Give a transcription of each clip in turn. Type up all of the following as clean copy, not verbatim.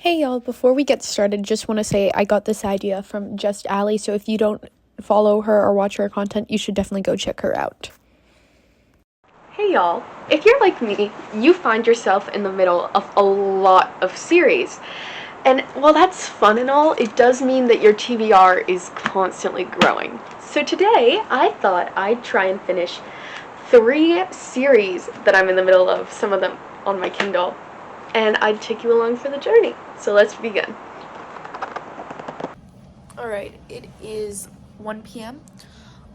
Hey y'all, before we get started, just want to say I got this idea from Just Allie, so if you don't follow her or watch her content, you should definitely go check her out. Hey y'all, if you're like me, you find yourself in the middle of a lot of series. And while that's fun and all, it does mean that your TBR is constantly growing. So today, I thought I'd try and finish 3 series that I'm in the middle of, some of them on my Kindle, and I'd take you along for the journey. So let's begin. Alright, it is 1 p.m.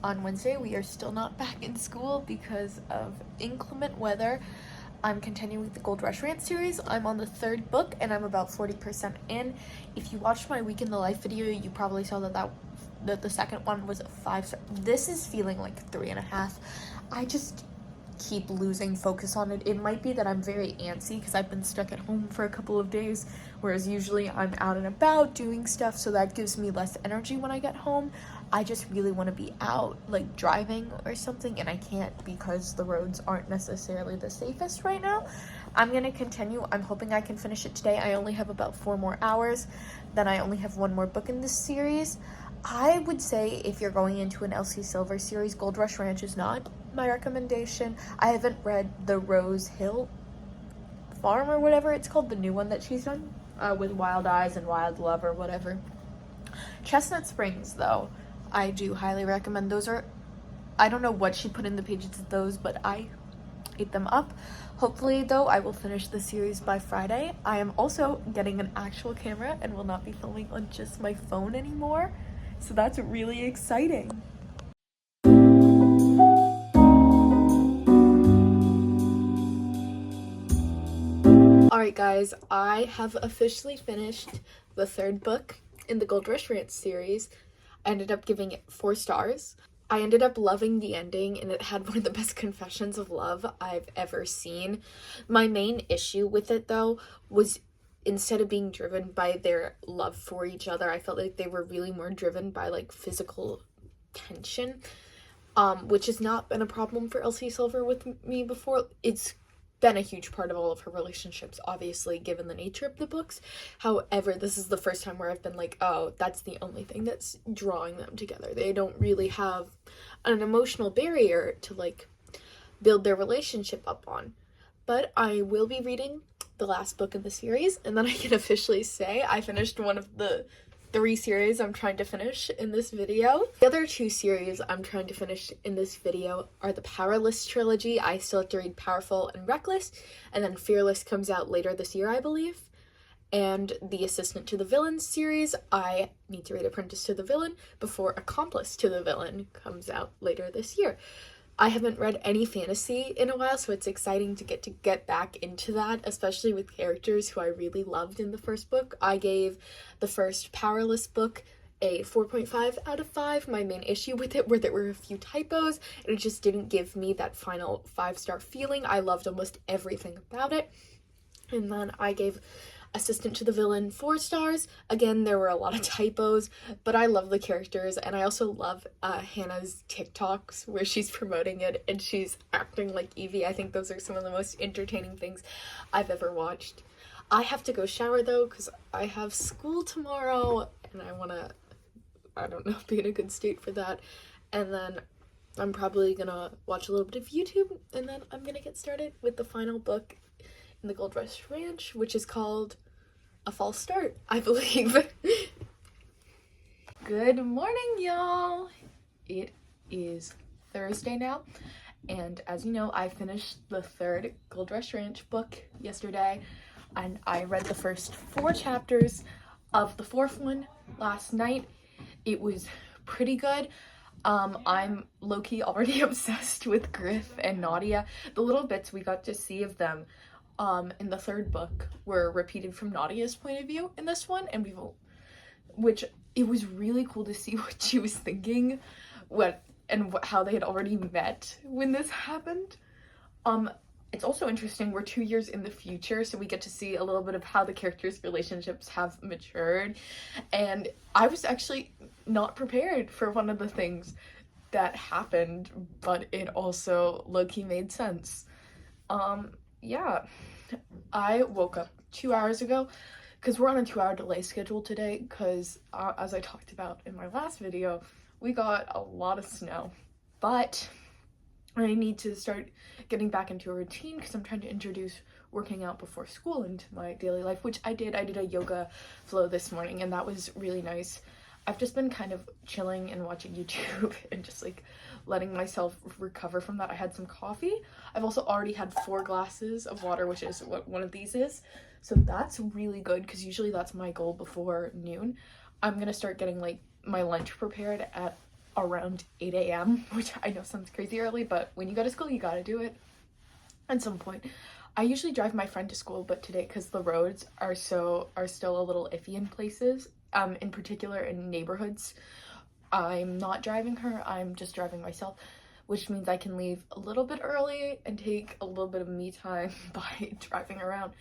on Wednesday. We are still not back in school because of inclement weather. I'm continuing with the Gold Rush Rant series. I'm on the 3rd book and I'm about 40% in. If you watched my Week in the Life video, you probably saw that the second one was a 5-star. This is feeling like 3.5. I just keep losing focus on it. It might be that I'm very antsy because I've been stuck at home for a couple of days, whereas usually I'm out and about doing stuff, so that gives me less energy when I get home. I just really want to be out, like driving or something, and I can't because the roads aren't necessarily the safest right now. I'm going to continue. I'm hoping I can finish it today. I only have about 4 more hours. Then I only have 1 more book in this series. I would say if you're going into an Elsie Silver series, Gold Rush Ranch is not my recommendation. I haven't read the Rose Hill Farm or whatever it's called, the new one that she's done with Wild Eyes and Wild Love or whatever. Chestnut Springs, though, I do highly recommend. Those are, I don't know what she put in the pages of those, but I ate them up. Hopefully, though, I will finish the series by Friday. I am also getting an actual camera and will not be filming on just my phone anymore. So that's really exciting. Alright guys, I have officially finished the 3rd book in the Gold Rush Rant series. I ended up giving it 4 stars. I ended up loving the ending, and it had one of the best confessions of love I've ever seen. My main issue with it, though, was instead of being driven by their love for each other, I felt like they were really more driven by like physical tension, which has not been a problem for Elsie Silver with me before. It's been a huge part of all of her relationships, obviously, given the nature of the books. However, this is the first time where I've been like, oh, that's the only thing that's drawing them together. They don't really have an emotional barrier to like build their relationship up on. But I will be reading the last book in the series, and then I can officially say I finished one of the 3 series I'm trying to finish in this video. The other 2 series I'm trying to finish in this video are the Powerless trilogy. I still have to read Powerful and Reckless, and then Fearless comes out later this year, I believe. And the Assistant to the Villain series, I need to read Apprentice to the Villain before Accomplice to the Villain comes out later this year. I haven't read any fantasy in a while, so it's exciting to get back into that, especially with characters who I really loved in the first book. I gave the first Powerless book a 4.5 out of 5. My main issue with it were there were a few typos, and it just didn't give me that final 5-star feeling. I loved almost everything about it. And then I gave Assistant to the Villain 4 stars. Again, there were a lot of typos, but I love the characters, and I also love Hannah's TikToks where she's promoting it and she's acting like Evie. I think those are some of the most entertaining things I've ever watched. I have to go shower though because I have school tomorrow and I want to, I don't know, be in a good state for that. And then I'm probably gonna watch a little bit of YouTube, and then I'm gonna get started with the final book in the Gold Rush Ranch, which is called A False Start, I believe. Good morning, y'all. It is Thursday now, and as you know, I finished the 3rd Gold Rush Ranch book yesterday, and I read the first 4 chapters of the 4th one last night. It was pretty good. I'm low-key already obsessed with Griff and Nadia. The little bits we got to see of them in the 3rd book were repeated from Nadia's point of view in this one, and which it was really cool to see what she was thinking, how they had already met when this happened. It's also interesting, we're 2 years in the future, so we get to see a little bit of how the characters' relationships have matured, and I was actually not prepared for one of the things that happened, but it also low-key made sense. Yeah, I woke up 2 hours ago because we're on a 2-hour delay schedule today because as I talked about in my last video, we got a lot of snow. But I need to start getting back into a routine because I'm trying to introduce working out before school into my daily life, which I did. I did a yoga flow this morning and that was really nice. I've just been kind of chilling and watching YouTube and just like letting myself recover from that. I had some coffee. I've also already had 4 glasses of water, which is what one of these is. So that's really good because usually that's my goal before noon. I'm gonna start getting like my lunch prepared at around 8 a.m., which I know sounds crazy early, but when you go to school, you gotta do it at some point. I usually drive my friend to school, but today, because the roads are still a little iffy in places, in particular in neighborhoods, I'm not driving her, I'm just driving myself, which means I can leave a little bit early and take a little bit of me time by driving around.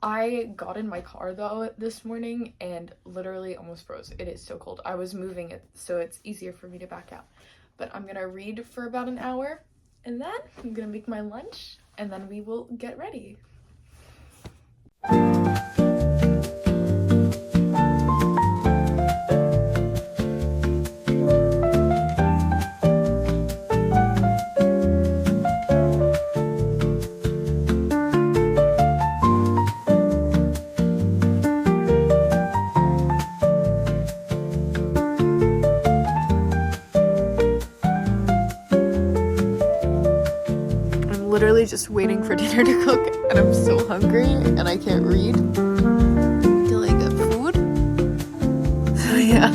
I got in my car though this morning and literally almost froze. It is so cold. I was moving it so it's easier for me to back out. But I'm gonna read for about an hour and then I'm gonna make my lunch and then we will get ready. Literally just waiting for dinner to cook and I'm so hungry and I can't read till I get food. So yeah.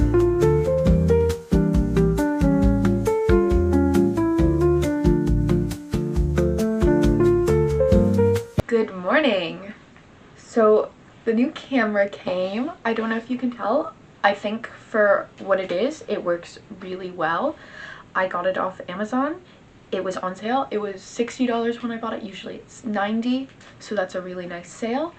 Good morning. So the new camera came. I don't know if you can tell. I think for what it is, it works really well. I got it off Amazon. It was on sale. It was $60 when I bought it. Usually it's $90, so that's a really nice sale.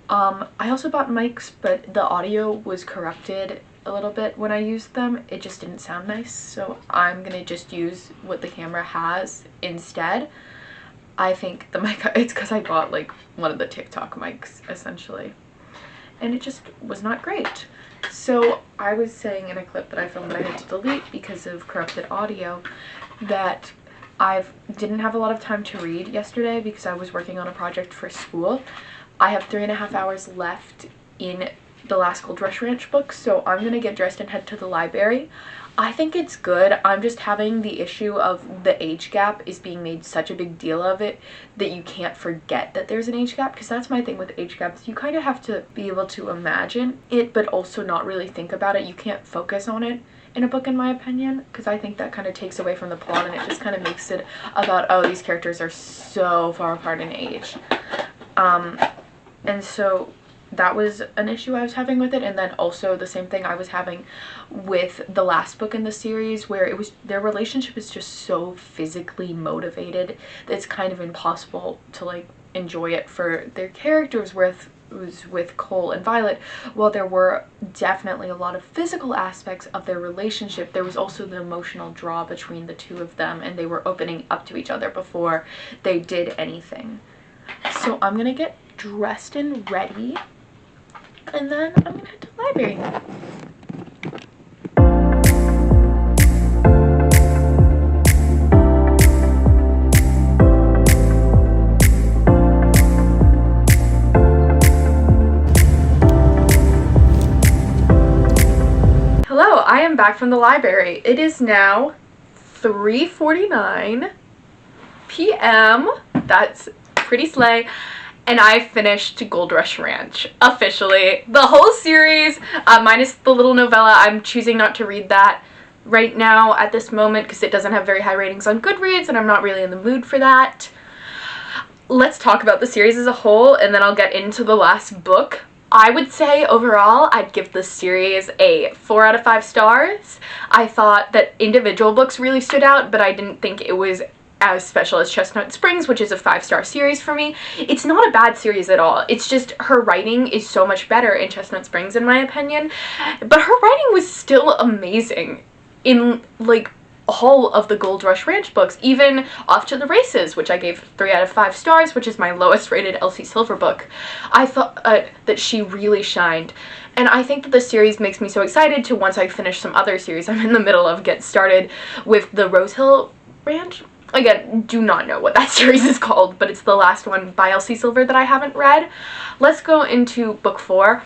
I also bought mics, but the audio was corrupted a little bit when I used them. It just didn't sound nice, so I'm gonna just use what the camera has instead. I think the mic, it's because I bought like one of the TikTok mics essentially, and it just was not great. So I was saying in a clip that I filmed that I had to delete because of corrupted audio that I didn't have a lot of time to read yesterday because I was working on a project for school. I have 3.5 hours left in the last Gold Rush Ranch book, so I'm gonna get dressed and head to the library. I think it's good. I'm just having the issue of the age gap is being made such a big deal of it that you can't forget that there's an age gap, because that's my thing with age gaps. You kind of have to be able to imagine it but also not really think about it. You can't focus on it in a book, in my opinion, because I think that kind of takes away from the plot and it just kind of makes it about, oh, these characters are so far apart in age. And so that was an issue I was having with it, and then also the same thing I was having with the last book in the series, where it was their relationship is just so physically motivated that it's kind of impossible to like enjoy it for their characters with Cole and Violet. While there were definitely a lot of physical aspects of their relationship, there was also the emotional draw between the two of them, and they were opening up to each other before they did anything. So I'm gonna get dressed and ready, and then I'm gonna head to the library. Hello, I am back from the library. It is now 3:49 p.m. That's pretty slay. And I finished Gold Rush Ranch officially. The whole series, minus the little novella. I'm choosing not to read that right now at this moment because it doesn't have very high ratings on Goodreads and I'm not really in the mood for that. Let's talk about the series as a whole and then I'll get into the last book. I would say overall I'd give this series a 4 out of 5 stars. I thought that individual books really stood out, but I didn't think it was as special as Chestnut Springs, which is a 5-star series for me. It's not a bad series at all. It's just her writing is so much better in Chestnut Springs, in my opinion. But her writing was still amazing in, like, all of the Gold Rush Ranch books, even Off to the Races, which I gave 3 out of 5 stars, which is my lowest rated Elsie Silver book. I thought that she really shined. And I think that this series makes me so excited to, once I finish some other series I'm in the middle of, get started with the Rosehill Ranch. Again, do not know what that series is called, but it's the last one by Elsie Silver that I haven't read. Let's go into book 4.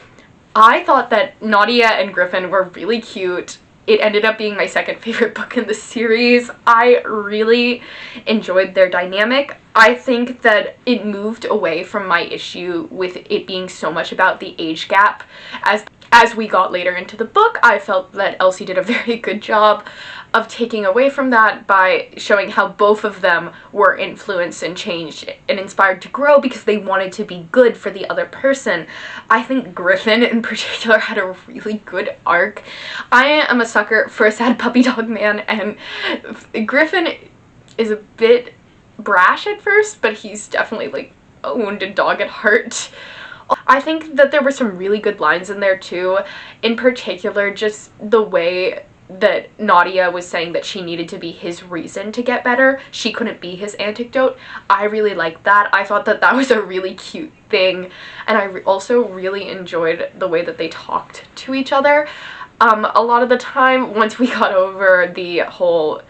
I thought that Nadia and Griffin were really cute. It ended up being my second favorite book in the series. I really enjoyed their dynamic. I think that it moved away from my issue with it being so much about the age gap. As we got later into the book, I felt that Elsie did a very good job of taking away from that by showing how both of them were influenced and changed and inspired to grow because they wanted to be good for the other person. I think Griffin in particular had a really good arc. I am a sucker for a sad puppy dog man, and Griffin is a bit brash at first, but he's definitely like a wounded dog at heart. I think that there were some really good lines in there too, in particular just the way that Nadia was saying that she needed to be his reason to get better. She couldn't be his antidote. I really liked that. I thought that that was a really cute thing, and I also really enjoyed the way that they talked to each other. A lot of the time, once we got over the whole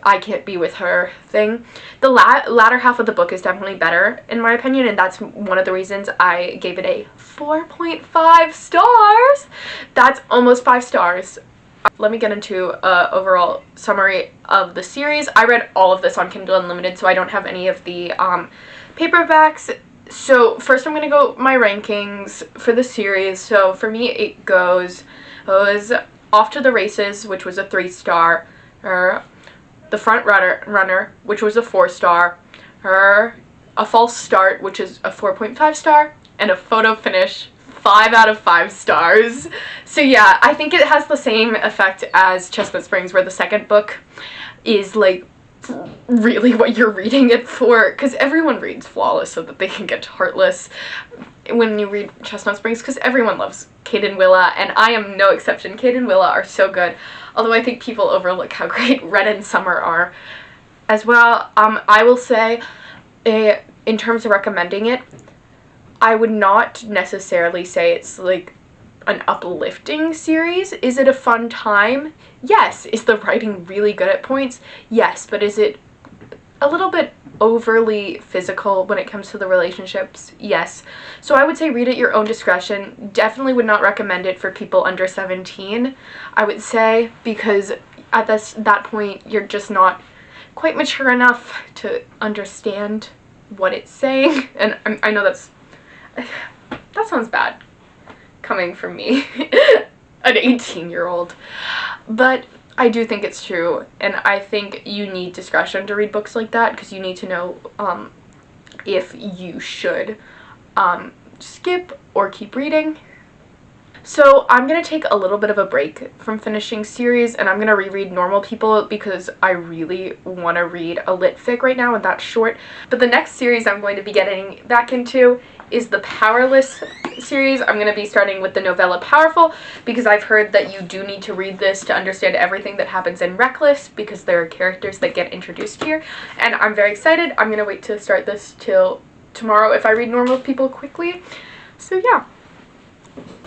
I can't be with her thing, the latter half of the book is definitely better in my opinion, and that's one of the reasons I gave it a 4.5 stars. That's almost 5 stars. Let me get into an overall summary of the series. I read all of this on Kindle Unlimited, so I don't have any of the paperbacks. So first I'm going to go my rankings for the series. So for me it was Off to the Races, which was a 3-star, The Front Runner, which was a 4-star, A False Start, which is a 4.5 star, and A Photo Finish, 5 out of 5 stars. So yeah, I think it has the same effect as Chestnut Springs, where the second book is like really what you're reading it for, because everyone reads Flawless so that they can get to Heartless when you read Chestnut Springs, because everyone loves Kate and Willa, and I am no exception. Kate and Willa are so good, although I think people overlook how great Red and Summer are as well. I will say, in terms of recommending it, I would not necessarily say it's like an uplifting series. Is it a fun time? Yes. Is the writing really good at points? Yes. But is it a little bit overly physical when it comes to the relationships? Yes. So I would say read at your own discretion. Definitely would not recommend it for people under 17, I would say, because at that point you're just not quite mature enough to understand what it's saying. And I know that sounds bad coming from me, an 18-year-old, but I do think it's true, and I think you need discretion to read books like that, because you need to know if you should skip or keep reading. So I'm going to take a little bit of a break from finishing series, and I'm going to reread Normal People because I really want to read a lit fic right now, and that's short. But the next series I'm going to be getting back into is the Powerless series. I'm going to be starting with the novella Powerful, because I've heard that you do need to read this to understand everything that happens in Reckless, because there are characters that get introduced here, and I'm very excited. I'm going to wait to start this till tomorrow if I read Normal People quickly. So yeah.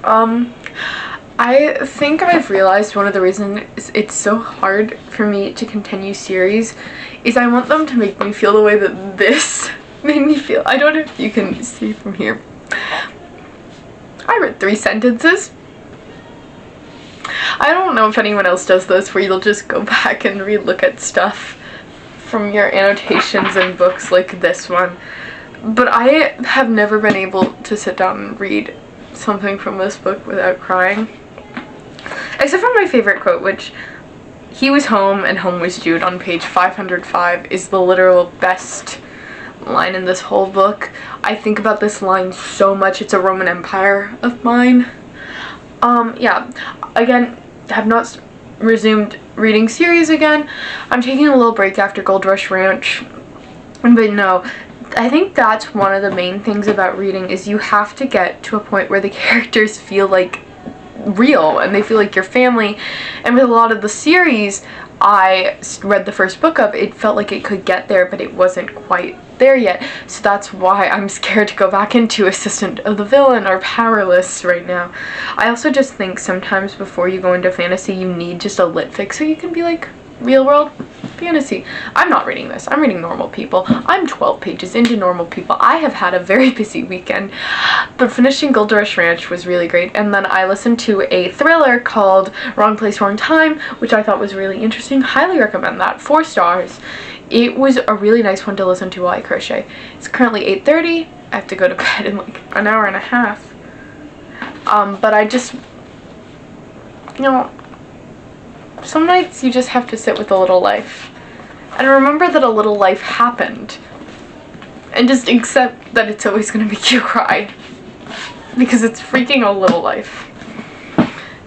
I think I've realized one of the reasons it's so hard for me to continue series is I want them to make me feel the way that this made me feel. I don't know if you can see from here. I read 3 sentences. I don't know if anyone else does this, where you'll just go back and relook at stuff from your annotations in books like this one. But I have never been able to sit down and read something from this book without crying. Except for my favorite quote, which, "He was home and home was Jude" on page 505 is the literal best line in this whole book. I think about this line so much. It's a Roman Empire of mine. Yeah, again, have not resumed reading series again. I'm taking a little break after Gold Rush Ranch, but no, I think that's one of the main things about reading, is you have to get to a point where the characters feel like real and they feel like your family. And with a lot of the series, I read the first book of, it felt like it could get there, but it wasn't quite there yet. So that's why I'm scared to go back into Assistant of the Villain or Powerless right now. I also just think sometimes before you go into fantasy, you need just a lit fix so you can be like, real world fantasy. I'm not reading this. I'm reading Normal People. I'm 12 pages into Normal People. I have had a very busy weekend, but finishing Gold Rush Ranch was really great. And then I listened to a thriller called Wrong Place, Wrong Time, which I thought was really interesting. Highly recommend that. 4 stars. It was a really nice one to listen to while I crochet. It's currently 8:30. I have to go to bed in like an hour and a half. But I just, you know, some nights you just have to sit with a little life. And remember that a little life happened. And just accept that it's always going to make you cry. Because it's freaking a little life.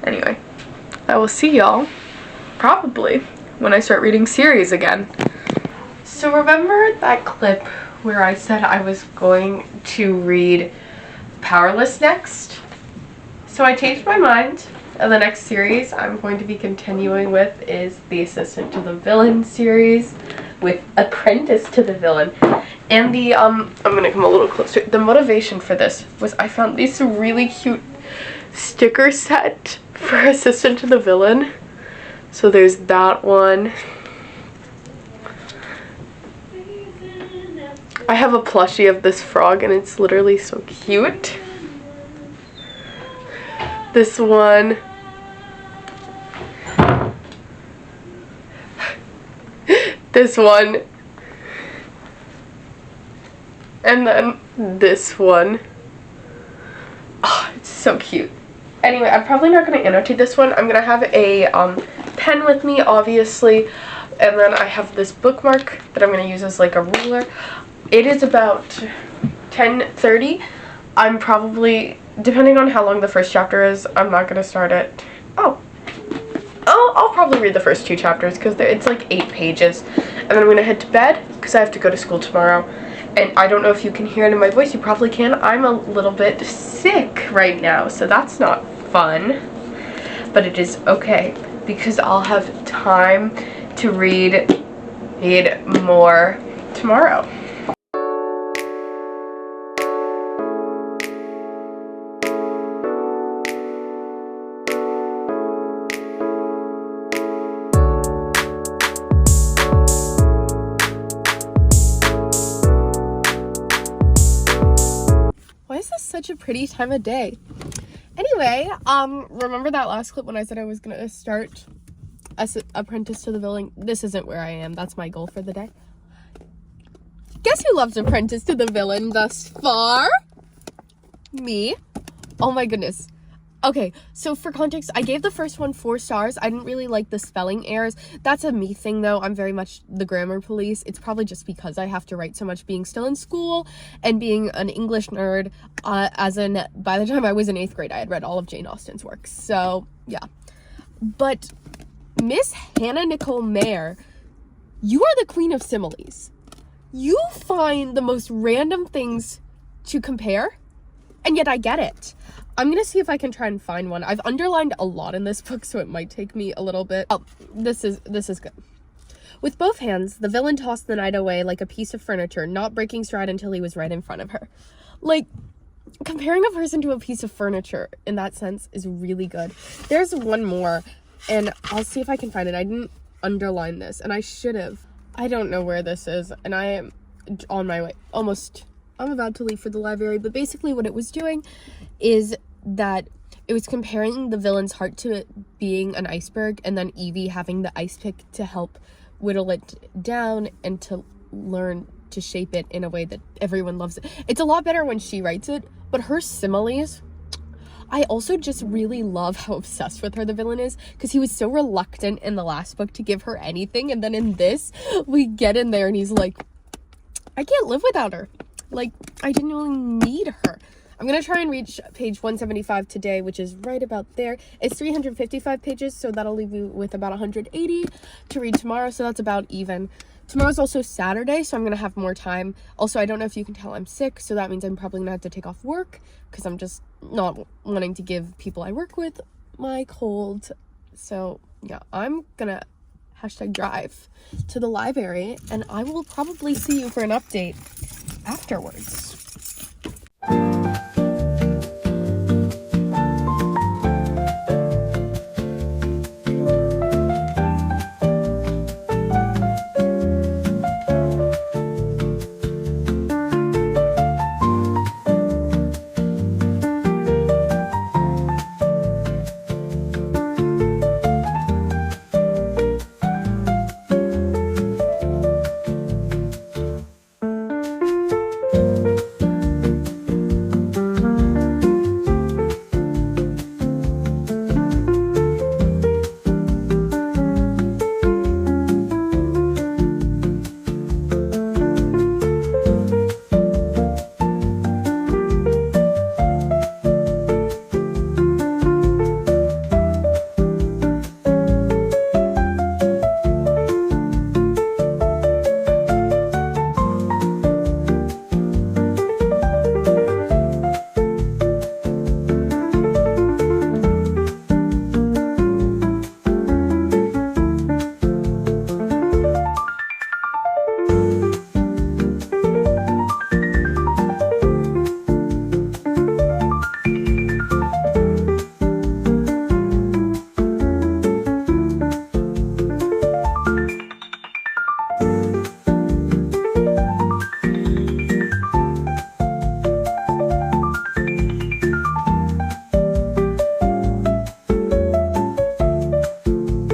Anyway, I will see y'all probably when I start reading series again. So remember that clip where I said I was going to read Powerless next? So I changed my mind. And the next series I'm going to be continuing with is the Assistant to the Villain series with Apprentice to the Villain. And the, I'm gonna come a little closer. The motivation for this was I found this really cute sticker set for Assistant to the Villain. So there's that one. I have a plushie of this frog and it's literally so cute. This one. This one. And then this one. Oh, it's so cute. Anyway, I'm probably not going to annotate this one. I'm going to have a pen with me, obviously. And then I have this bookmark that I'm going to use as like a ruler. It is about 10:30. I'm probably, depending on how long the first chapter is, I'm not going to start it. I'll probably read the first 2 chapters because it's like 8 pages. And then I'm going to head to bed because I have to go to school tomorrow. And I don't know if you can hear it in my voice. You probably can. I'm a little bit sick right now, so that's not fun. But it is okay because I'll have time to read more tomorrow. Why is this such a pretty time of day? Anyway, remember that last clip when I said I was gonna start as Apprentice to the Villain? This isn't where I am. That's my goal for the day. Guess who loves Apprentice to the Villain thus far? Me. Oh my goodness. Okay, so for context, I gave the first one 4 stars. I didn't really like the spelling errors. That's a me thing, though. I'm very much the grammar police. It's probably just because I have to write so much being still in school and being an English nerd. As in, by the time I was in 8th grade, I had read all of Jane Austen's works. So, yeah. But Miss Hannah Nicole Mayer, you are the queen of similes. You find the most random things to compare, and yet I get it. I'm gonna see if I can try and find one. I've underlined a lot in this book, so it might take me a little bit. Oh, this is good. With both hands, the villain tossed the knight away like a piece of furniture, not breaking stride until he was right in front of her. Like, comparing a person to a piece of furniture in that sense is really good. There's one more, and I'll see if I can find it. I didn't underline this, and I should have. I don't know where this is, and I am on my way. I'm about to leave for the library, but basically what it was doing is that it was comparing the villain's heart to it being an iceberg, and then Evie having the ice pick to help whittle it down and to learn to shape it in a way that everyone loves it. It's a lot better when she writes it, but her similes, I also just really love how obsessed with her the villain is, because he was so reluctant in the last book to give her anything, and then in this, we get in there and he's like, I can't live without her. Like, I genuinely need her. I'm going to try and reach page 175 today, which is right about there. It's 355 pages, so that'll leave you with about 180 to read tomorrow, so that's about even. Tomorrow's also Saturday, so I'm going to have more time. Also, I don't know if you can tell I'm sick, so that means I'm probably going to have to take off work, because I'm just not wanting to give people I work with my cold. So, yeah, I'm going to #drive to the library, and I will probably see you for an update afterwards.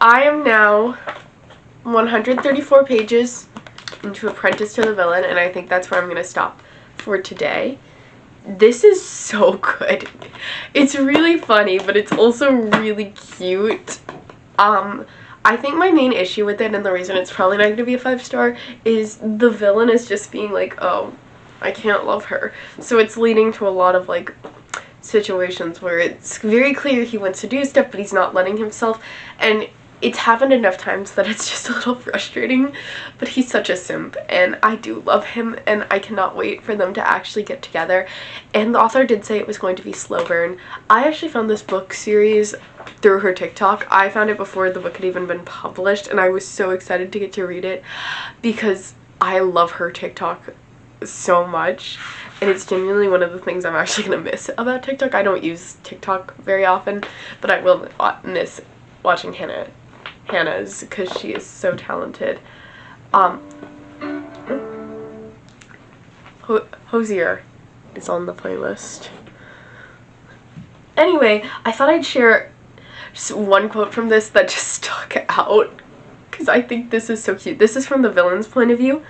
I am now 134 pages into Apprentice to the Villain, and I think that's where I'm going to stop for today. This is so good. It's really funny, but it's also really cute. I think my main issue with it, and the reason it's probably not going to be a 5-star, is the villain is just being like, oh, I can't love her. So it's leading to a lot of, like, situations where it's very clear he wants to do stuff, but he's not letting himself, and it's happened enough times that it's just a little frustrating, but he's such a simp, and I do love him, and I cannot wait for them to actually get together. And the author did say it was going to be slow burn. I actually found this book series through her TikTok. I found it before the book had even been published, and I was so excited to get to read it because I love her TikTok so much, and it's genuinely one of the things I'm actually gonna miss about TikTok. I don't use TikTok very often, but I will miss watching Hannah's because she is so talented. Hosier is on the playlist. Anyway, I thought I'd share just one quote from this that just stuck out because I think this is so cute. This is from the villain's point of view.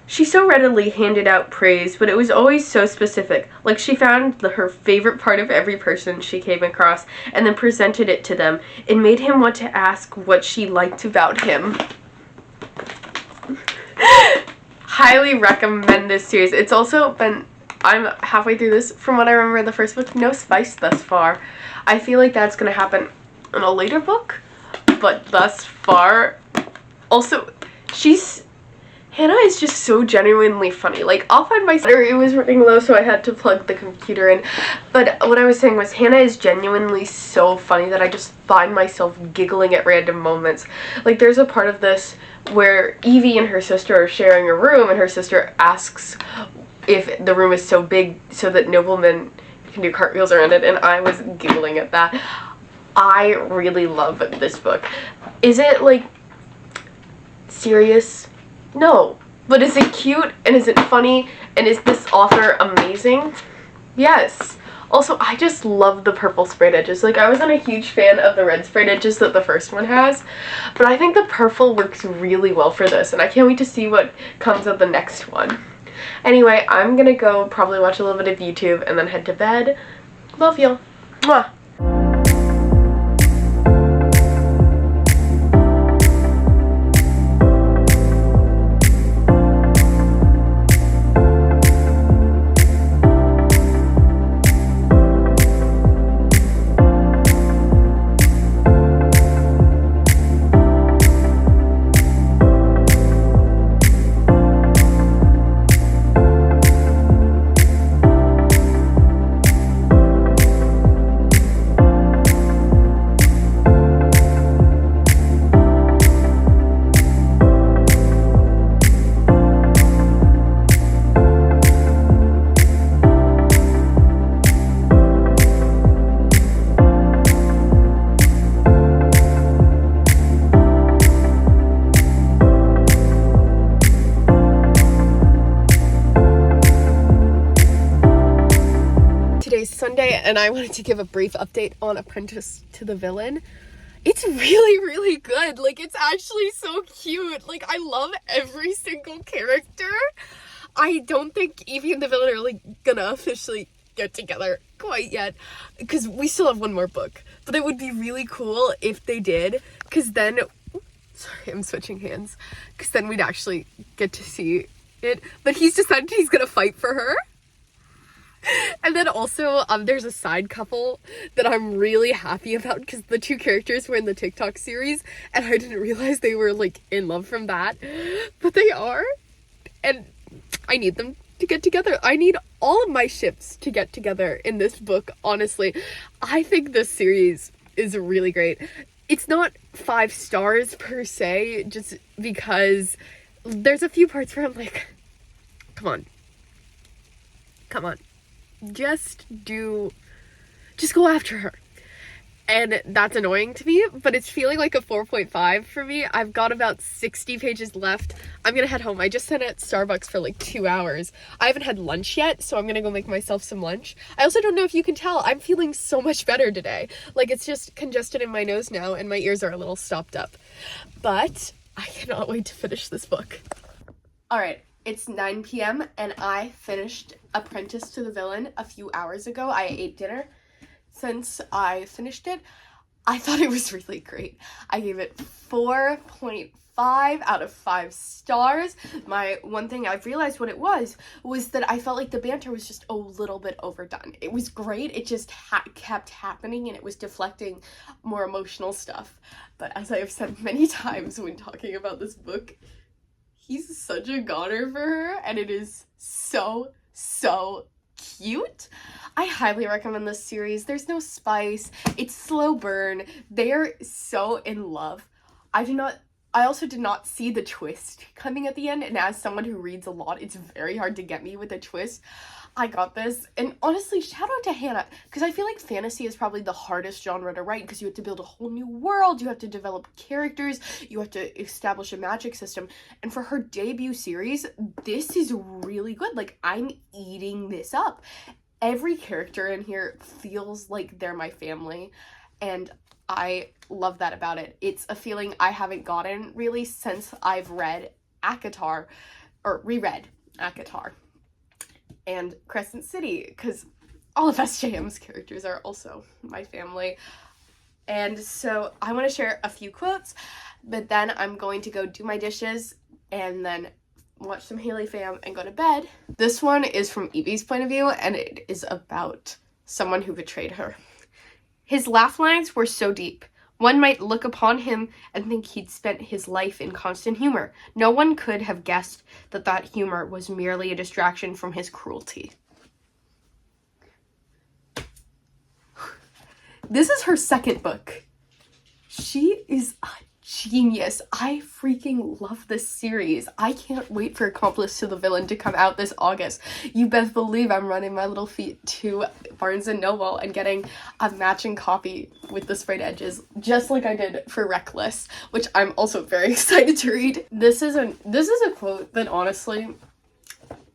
She so readily handed out praise, but it was always so specific. Like she found her favorite part of every person she came across and then presented it to them. It made him want to ask what she liked about him. Highly recommend this series. It's also been, I'm halfway through this. From what I remember in the first book, no spice thus far. I feel like that's going to happen in a later book, but thus far, also, Hannah is just so genuinely funny. Like, I'll find my battery was running low, so I had to plug the computer in. But what I was saying was Hannah is genuinely so funny that I just find myself giggling at random moments. Like, there's a part of this where Evie and her sister are sharing a room, and her sister asks if the room is so big so that noblemen can do cartwheels around it, and I was giggling at that. I really love this book. Is it, like, serious? No. But is it cute, and is it funny, and is this author amazing? Yes. Also, I just love the purple sprayed edges. Like, I wasn't a huge fan of the red sprayed edges that the first one has, but I think the purple works really well for this, and I can't wait to see what comes of the next one. Anyway, I'm gonna go probably watch a little bit of YouTube and then head to bed. Love y'all. Mwah. and I wanted to give a brief update on Apprentice to the Villain. It's really, really good. Like, it's actually so cute. Like, I love every single character. I don't think Evie and the villain are, like, gonna officially get together quite yet, because we still have one more book. But it would be really cool if they did, because then... Sorry, I'm switching hands. Because then we'd actually get to see it. But he's decided he's gonna fight for her. And then also, there's a side couple that I'm really happy about, because the two characters were in the TikTok series, and I didn't realize they were, like, in love from that. But they are. And I need them to get together. I need all of my ships to get together in this book, honestly. I think this series is really great. It's not 5 stars per se, just because there's a few parts where I'm like, come on. Just go after her. And that's annoying to me, but it's feeling like a 4.5 for me. I've got about 60 pages left. I'm gonna head home. I just sat at Starbucks for like 2 hours. I haven't had lunch yet, so I'm gonna go make myself some lunch. I also don't know if you can tell, I'm feeling so much better today. Like, it's just congested in my nose now, and my ears are a little stopped up. But I cannot wait to finish this book. Alright, it's 9 p.m. and I finished Apprentice to the Villain a few hours ago. I ate dinner. Since I finished it, I thought it was really great. I gave it 4.5 out of 5 stars. My one thing I've realized what it was that I felt like the banter was just a little bit overdone. It was great, it just kept happening, and it was deflecting more emotional stuff. But as I have said many times when talking about this book, he's such a goner for her, and it is so cute. I highly recommend this series. There's no spice. It's slow burn. They're so in love. I also did not see the twist coming at the end, and as someone who reads a lot, it's very hard to get me with a twist. I got this, and honestly, shout out to Hannah, because I feel like fantasy is probably the hardest genre to write, because you have to build a whole new world, you have to develop characters, you have to establish a magic system, and for her debut series, this is really good. Like, I'm eating this up. Every character in here feels like they're my family, and I love that about it. It's a feeling I haven't gotten really since I've read ACOTAR, or reread ACOTAR and Crescent City, because all of SJM's characters are also my family. And so I want to share a few quotes, but then I'm going to go do my dishes and then watch some Haley Fam and go to bed. This one is from Evie's point of view, and it is about someone who betrayed her. His laugh lines were so deep. One might look upon him and think he'd spent his life in constant humor. No one could have guessed that humor was merely a distraction from his cruelty. This is her second book. She is a genius. I freaking love this series. I can't wait for Accomplice to the Villain to come out this August. You best believe I'm running my little feet to Barnes & Noble and getting a matching copy with the sprayed edges, just like I did for Reckless, which I'm also very excited to read. This is a quote that honestly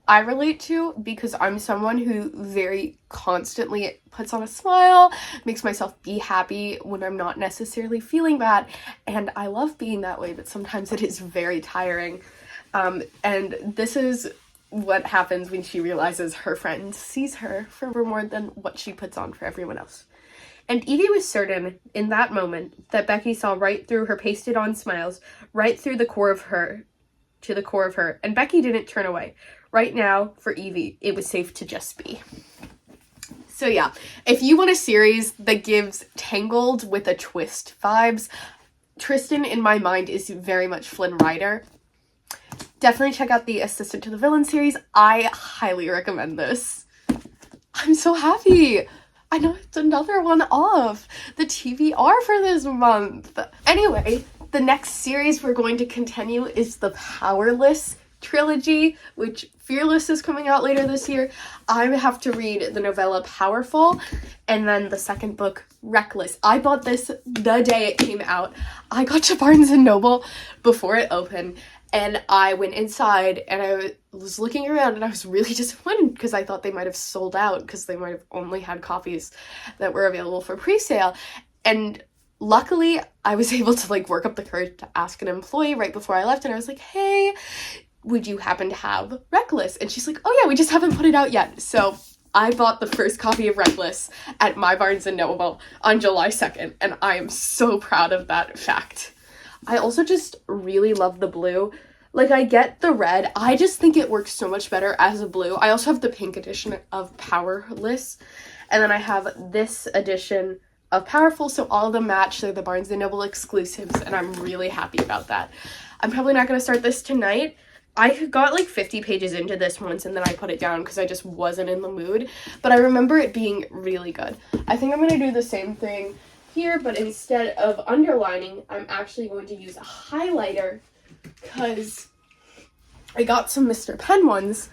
I relate to, because I'm someone who very constantly puts on a smile, makes myself be happy when I'm not necessarily feeling bad, and I love being that way, but sometimes it is very tiring. And this is what happens when she realizes her friend sees her for more than what she puts on for everyone else. And Evie was certain in that moment that Becky saw right through her pasted on smiles, right through the core of her, to the core of her, and Becky didn't turn away. Right now, for Evie, it was safe to just be. So yeah, if you want a series that gives Tangled with a twist vibes, Tristan, in my mind, is very much Flynn Rider. Definitely check out the Assistant to the Villain series. I highly recommend this. I'm so happy. I know it's another one off the TBR for this month. Anyway, the next series we're going to continue is the Powerless trilogy, which Fearless is coming out later this year. I have to read the novella Powerful, and then the second book, Reckless. I bought this the day it came out. I got to Barnes & Noble before it opened, And I went inside and I was looking around and I was really disappointed because I thought they might have sold out because they might have only had copies that were available for pre-sale. And luckily I was able to like work up the courage to ask an employee right before I left, and I was like, hey, would you happen to have Reckless? And she's like, oh yeah, we just haven't put it out yet. So I bought the first copy of Reckless at my Barnes & Noble on July 2nd, and I am so proud of that fact. I also just really love the blue. Like, I get the red. I just think it works so much better as a blue. I also have the pink edition of Powerless, and then I have this edition of Powerful, so all of them match. They're the Barnes & Noble exclusives, and I'm really happy about that. I'm probably not going to start this tonight. I got like 50 pages into this once, and then I put it down because I just wasn't in the mood, but I remember it being really good. I think I'm going to do the same thing here, but instead of underlining, I'm actually going to use a highlighter because I got some Mr. Penn ones.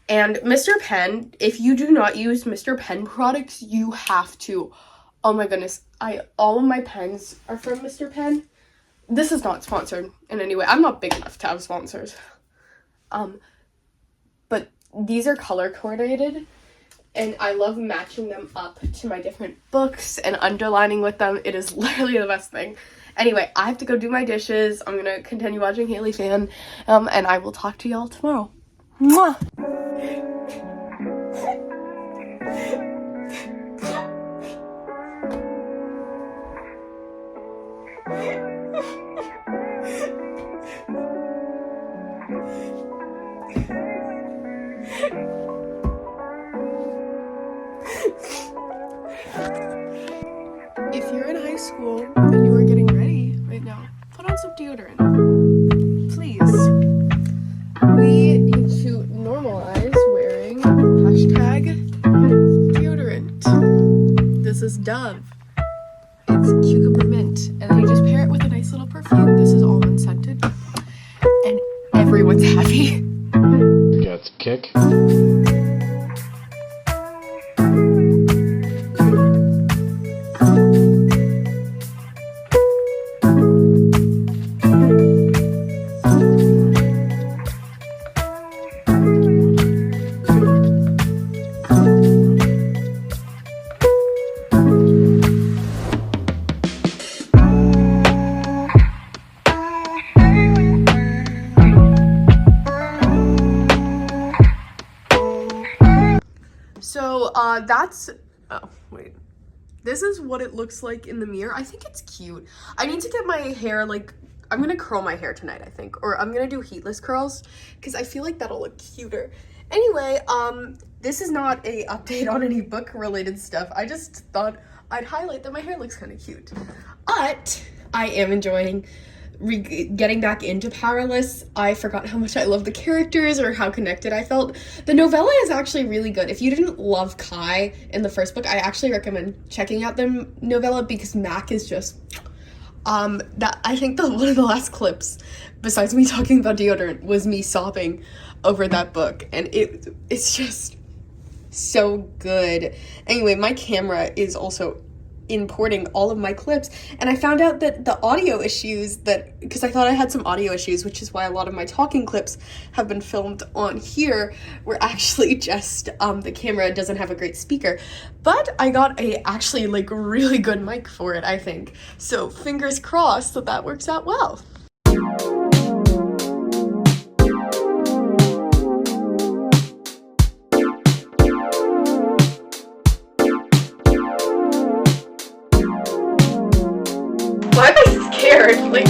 And Mr. Penn, if you do not use Mr. Penn products, you have to. Oh my goodness, all of my pens are from Mr. Penn. This is not sponsored in any way. I'm not big enough to have sponsors. But these are color coordinated, and I love matching them up to my different books and underlining with them. It is literally the best thing. Anyway, I have to go do my dishes. I'm gonna continue watching Haley Fan, and I will talk to y'all tomorrow. Mwah! If you're in high school and you are getting ready right now, put on some deodorant. Please. We need to normalize wearing #deodorant. This is Dove. It's cucumber mint. And then you just pair it with a nice little perfume. This is almond scented. And everyone's happy. Got the kick. So, this is what it looks like in the mirror. I think it's cute. I need to get my hair, like, I'm gonna curl my hair tonight, I think. Or I'm gonna do heatless curls, because I feel like that'll look cuter. Anyway, this is not a update on any book-related stuff. I just thought I'd highlight that my hair looks kind of cute. But I am enjoying getting back into Powerless. I forgot how much I love the characters or how connected I felt. The novella is actually really good. If you didn't love Kai in the first book, I actually recommend checking out the novella because Mac is just that I think one of the last clips besides me talking about deodorant was me sobbing over that book, and it's just so good. Anyway, my camera is also importing all of my clips, and I found out that the audio issues because I thought I had some audio issues, which is why a lot of my talking clips have been filmed on here, were actually just the camera doesn't have a great speaker, but I got a actually like really good mic for it, I think, so fingers crossed that works out well. Why am I scared? Like,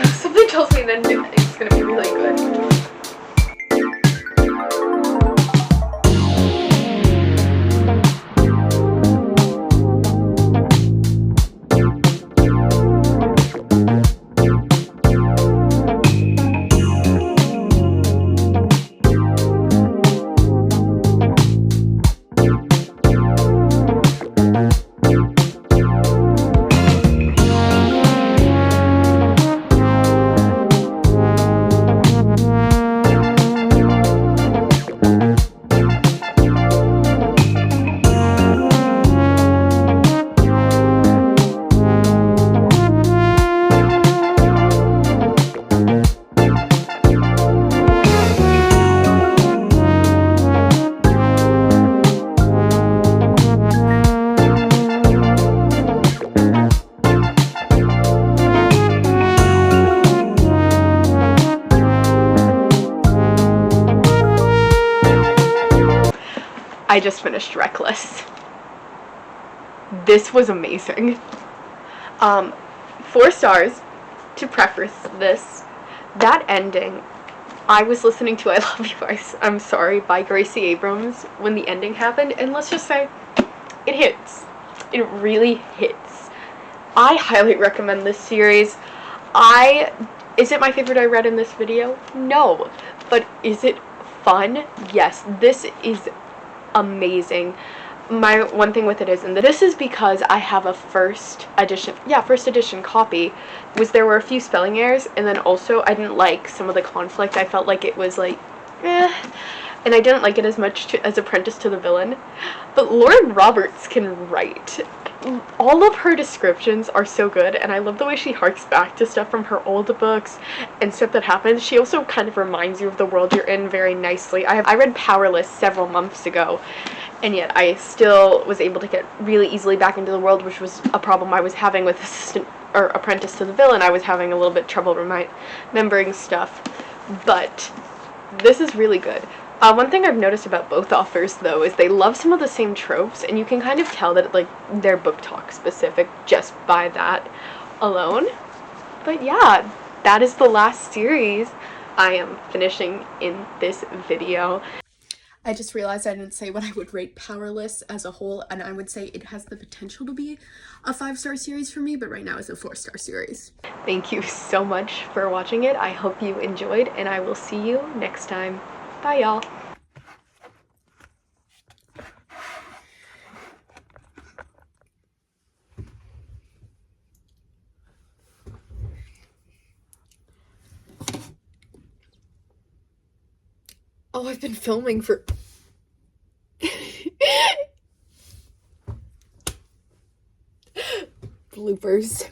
something tells me that it's gonna be really good. I just finished Reckless. This was amazing. 4 stars to preface this. That ending, I was listening to I Love You, I'm Sorry by Gracie Abrams when the ending happened, and let's just say, it hits. It really hits. I highly recommend this series. Is it my favorite I read in this video? No. But is it fun? Yes. This is amazing. My one thing with it is, and this is because I have a first edition copy, was there were a few spelling errors, and then also I didn't like some of the conflict. I felt like it was like, and I didn't like it as much as Apprentice to the Villain. But Lauren Roberts can write. All of her descriptions are so good, and I love the way she harks back to stuff from her old books and stuff that happens. She also kind of reminds you of the world you're in very nicely. I read Powerless several months ago, and yet I still was able to get really easily back into the world, which was a problem I was having with Apprentice to the Villain. I was having a little bit trouble remembering stuff, but this is really good. One thing I've noticed about both authors, though, is they love some of the same tropes, and you can kind of tell that, like, they're book talk specific just by that alone. But yeah, that is the last series I am finishing in this video. I just realized I didn't say what I would rate Powerless as a whole, and I would say it has the potential to be a 5-star series for me, but right now it's a 4-star series. Thank you so much for watching it. I hope you enjoyed, and I will see you next time. Bye, y'all. Oh, I've been filming for... Bloopers.